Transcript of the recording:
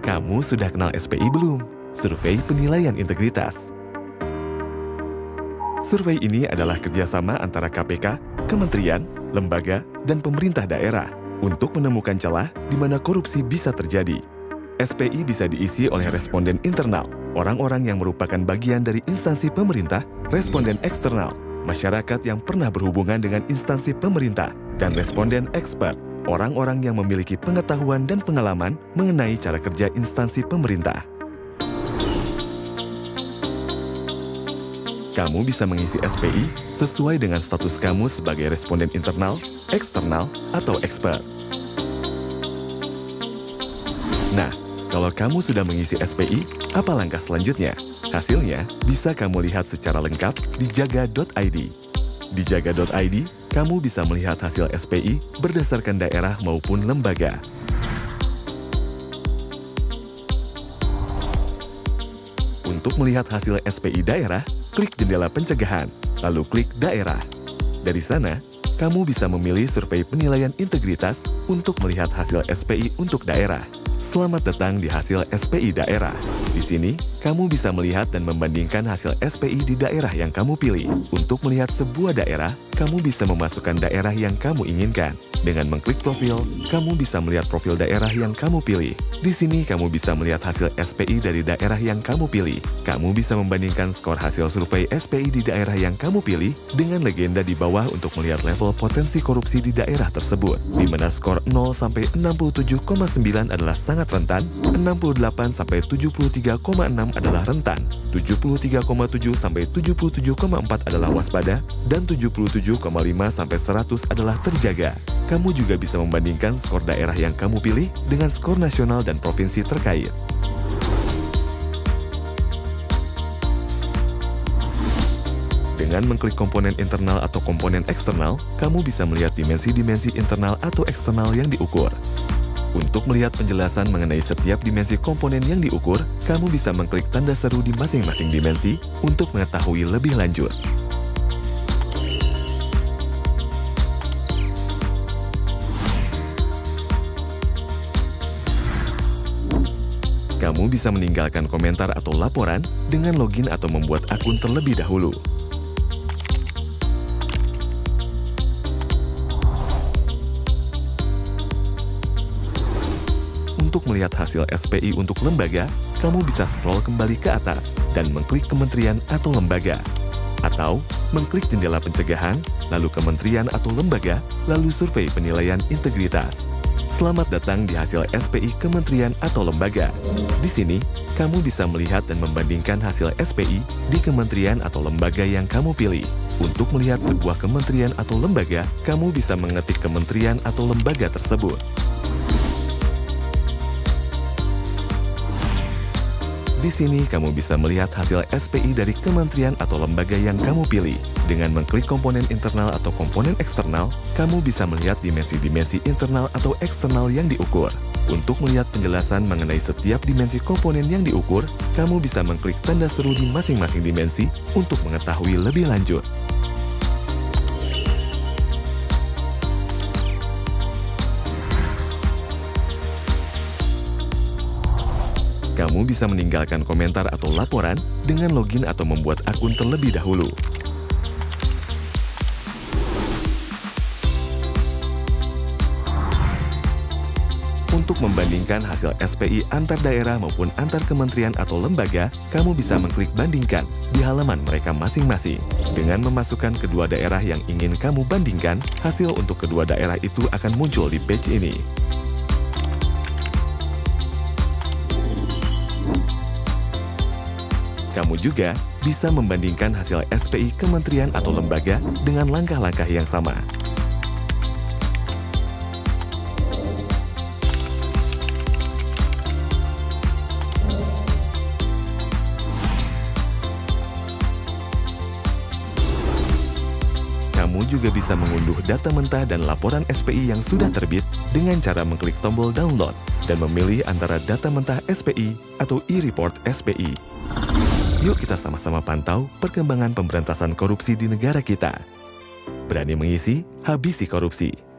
Kamu sudah kenal SPI belum? Survei Penilaian Integritas. Survei ini adalah kerjasama antara KPK, kementerian, lembaga, dan pemerintah daerah untuk menemukan celah di mana korupsi bisa terjadi. SPI bisa diisi oleh responden internal, orang-orang yang merupakan bagian dari instansi pemerintah, responden eksternal, masyarakat yang pernah berhubungan dengan instansi pemerintah, dan responden expert, orang-orang yang memiliki pengetahuan dan pengalaman mengenai cara kerja instansi pemerintah. Kamu bisa mengisi SPI sesuai dengan status kamu sebagai responden internal, eksternal, atau expert. Nah, kalau kamu sudah mengisi SPI, apa langkah selanjutnya? Hasilnya bisa kamu lihat secara lengkap di jaga.id. Di jaga.id, kamu bisa melihat hasil SPI berdasarkan daerah maupun lembaga. Untuk melihat hasil SPI daerah, klik jendela pencegahan, lalu klik daerah. Dari sana, kamu bisa memilih survei penilaian integritas untuk melihat hasil SPI untuk daerah. Selamat datang di hasil SPI daerah. Di sini, kamu bisa melihat dan membandingkan hasil SPI di daerah yang kamu pilih. Untuk melihat sebuah daerah, kamu bisa memasukkan daerah yang kamu inginkan. Dengan mengklik profil, kamu bisa melihat profil daerah yang kamu pilih. Di sini, kamu bisa melihat hasil SPI dari daerah yang kamu pilih. Kamu bisa membandingkan skor hasil survei SPI di daerah yang kamu pilih dengan legenda di bawah untuk melihat level potensi korupsi di daerah tersebut, di mana skor 0 sampai 67,9 adalah sangat rentan, 68 sampai 73,6 adalah rentan, 73,7 sampai 77,4 adalah waspada, dan 77,5 sampai 100 adalah terjaga. Kamu juga bisa membandingkan skor daerah yang kamu pilih dengan skor nasional dan provinsi terkait. Dengan mengklik komponen internal atau komponen eksternal, kamu bisa melihat dimensi-dimensi internal atau eksternal yang diukur. Untuk melihat penjelasan mengenai setiap dimensi komponen yang diukur, kamu bisa mengklik tanda seru di masing-masing dimensi untuk mengetahui lebih lanjut. Kamu bisa meninggalkan komentar atau laporan dengan login atau membuat akun terlebih dahulu. Untuk melihat hasil SPI untuk lembaga, kamu bisa scroll kembali ke atas dan mengklik kementerian atau lembaga. Atau mengklik jendela pencegahan, lalu kementerian atau lembaga, lalu survei penilaian integritas. Selamat datang di hasil SPI kementerian atau lembaga. Di sini, kamu bisa melihat dan membandingkan hasil SPI di kementerian atau lembaga yang kamu pilih. Untuk melihat sebuah kementerian atau lembaga, kamu bisa mengetik kementerian atau lembaga tersebut. Di sini, kamu bisa melihat hasil SPI dari kementerian atau lembaga yang kamu pilih. Dengan mengklik komponen internal atau komponen eksternal, kamu bisa melihat dimensi-dimensi internal atau eksternal yang diukur. Untuk melihat penjelasan mengenai setiap dimensi komponen yang diukur, kamu bisa mengklik tanda seru di masing-masing dimensi untuk mengetahui lebih lanjut. Kamu bisa meninggalkan komentar atau laporan dengan login atau membuat akun terlebih dahulu. Untuk membandingkan hasil SPI antar daerah maupun antar kementerian atau lembaga, kamu bisa mengklik bandingkan di halaman mereka masing-masing. Dengan memasukkan kedua daerah yang ingin kamu bandingkan, hasil untuk kedua daerah itu akan muncul di page ini. Kamu juga bisa membandingkan hasil SPI kementerian atau lembaga dengan langkah-langkah yang sama. Kamu juga bisa mengunduh data mentah dan laporan SPI yang sudah terbit dengan cara mengklik tombol download dan memilih antara data mentah SPI atau e-report SPI. Yuk kita sama-sama pantau perkembangan pemberantasan korupsi di negara kita. Berani mengisi, habisi korupsi.